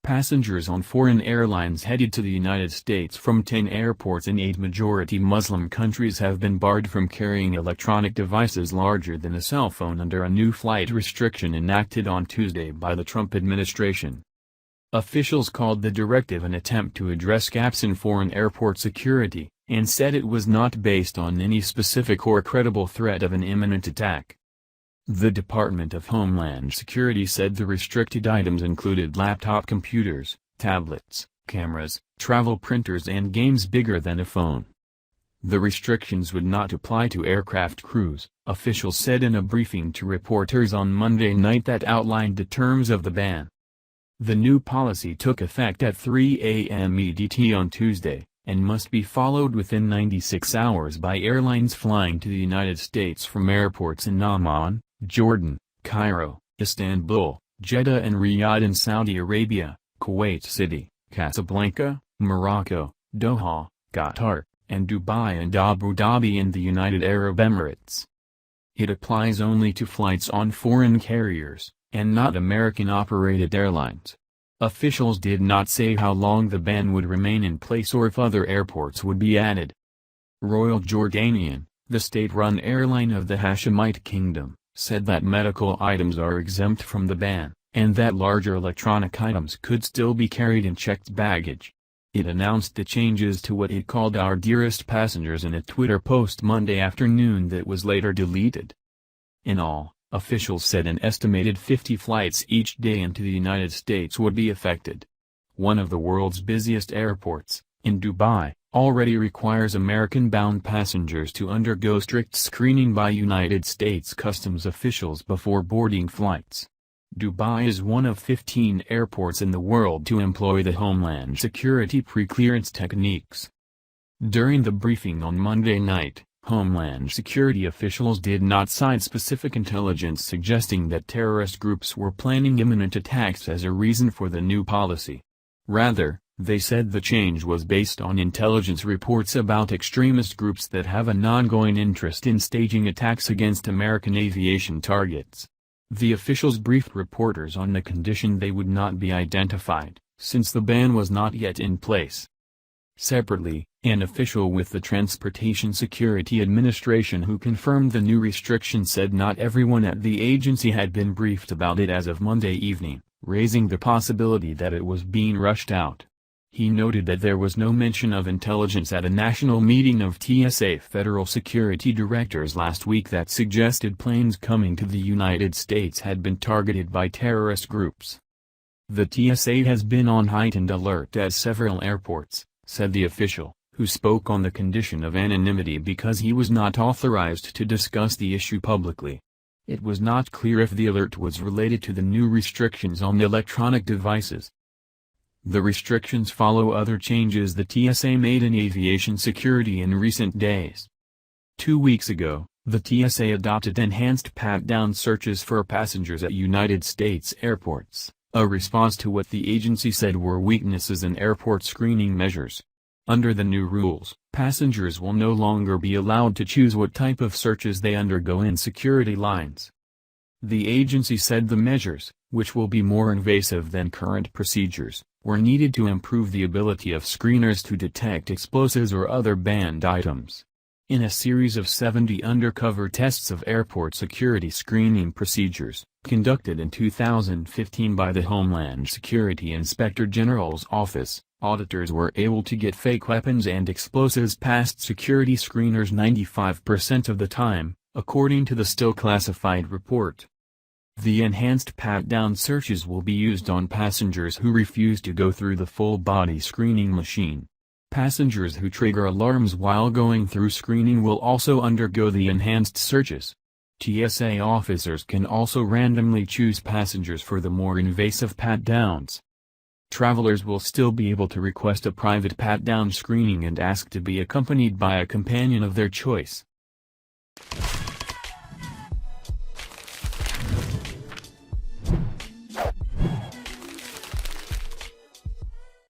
Passengers on foreign airlines headed to the United States from 10 airports in 8 majority Muslim countries have been barred from carrying electronic devices larger than a cell phone under a new flight restriction enacted on Tuesday by the Trump administration. Officials called the directive an attempt to address gaps in foreign airport security, and said it was not based on any specific or credible threat of an imminent attack. The Department of Homeland Security said the restricted items included laptop computers, tablets, cameras, travel printers and games bigger than a phone. The restrictions would not apply to aircraft crews, officials said in a briefing to reporters on Monday night that outlined the terms of the ban. The new policy took effect at 3 a.m. EDT on Tuesday, and must be followed within 96 hours by airlines flying to the United States from airports in Amman, Jordan, Cairo, Istanbul, Jeddah and Riyadh in Saudi Arabia, Kuwait City, Casablanca, Morocco, Doha, Qatar, and Dubai and Abu Dhabi in the United Arab Emirates. It applies only to flights on foreign carriers, and not American-operated airlines. Officials did not say how long the ban would remain in place or if other airports would be added. Royal Jordanian, the state-run airline of the Hashemite Kingdom, said that medical items are exempt from the ban, and that larger electronic items could still be carried in checked baggage. It announced the changes to what it called "Our Dearest Passengers" in a Twitter post Monday afternoon that was later deleted. In all, officials said an estimated 50 flights each day into the United States would be affected. One of the world's busiest airports, in Dubai, already requires American-bound passengers to undergo strict screening by United States customs officials before boarding flights. Dubai is one of 15 airports in the world to employ the Homeland Security pre-clearance techniques. During the briefing on Monday night, Homeland Security officials did not cite specific intelligence suggesting that terrorist groups were planning imminent attacks as a reason for the new policy. Rather, they said the change was based on intelligence reports about extremist groups that have an ongoing interest in staging attacks against American aviation targets. The officials briefed reporters on the condition they would not be identified, since the ban was not yet in place. Separately, an official with the Transportation Security Administration who confirmed the new restriction said not everyone at the agency had been briefed about it as of Monday evening, raising the possibility that it was being rushed out. He noted that there was no mention of intelligence at a national meeting of TSA federal security directors last week that suggested planes coming to the United States had been targeted by terrorist groups. The TSA has been on heightened alert at several airports, said the official, who spoke on the condition of anonymity because he was not authorized to discuss the issue publicly. It was not clear if the alert was related to the new restrictions on electronic devices. The restrictions follow other changes the TSA made in aviation security in recent days. 2 weeks ago, the TSA adopted enhanced pat-down searches for passengers at United States airports, a response to what the agency said were weaknesses in airport screening measures. Under the new rules, passengers will no longer be allowed to choose what type of searches they undergo in security lines. The agency said the measures, which will be more invasive than current procedures, were needed to improve the ability of screeners to detect explosives or other banned items. In a series of 70 undercover tests of airport security screening procedures, conducted in 2015 by the Homeland Security Inspector General's office, auditors were able to get fake weapons and explosives past security screeners 95% of the time, according to the still classified report. The enhanced pat-down searches will be used on passengers who refuse to go through the full-body screening machine. Passengers who trigger alarms while going through screening will also undergo the enhanced searches. TSA officers can also randomly choose passengers for the more invasive pat-downs. Travelers will still be able to request a private pat-down screening and ask to be accompanied by a companion of their choice.